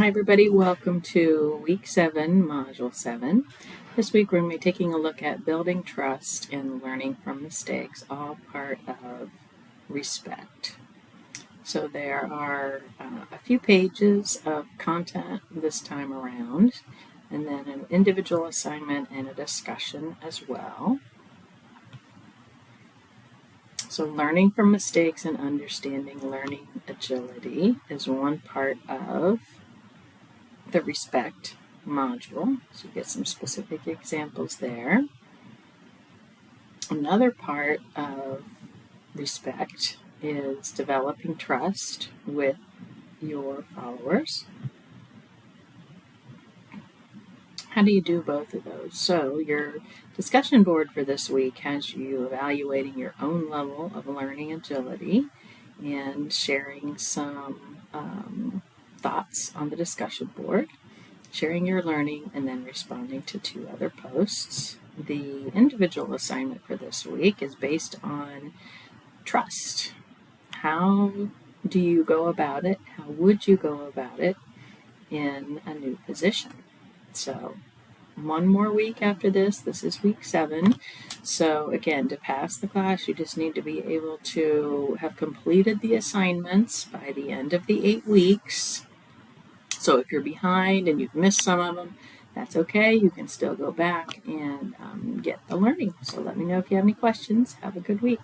Hi everybody, welcome to week 7, module 7. This week we're going to be taking a look at building trust and learning from mistakes, all part of respect. So there are a few pages of content this time around, and then an individual assignment and a discussion as well. So learning from mistakes and understanding learning agility is one part of the respect module, so you get some specific examples there. Another part of respect is developing trust with your followers. How do you do both of those? So your discussion board for this week has you evaluating your own level of learning agility and sharing some thoughts on the discussion board, sharing your learning, and then responding to 2 other posts. The individual assignment for this week is based on trust. How do you go about it? How would you go about it in a new position? So one more week after this is week 7. So again, to pass the class, you just need to be able to have completed the assignments by the end of the 8 weeks. So if you're behind and you've missed some of them, that's okay. You can still go back and get the learning. So let me know if you have any questions. Have a good week.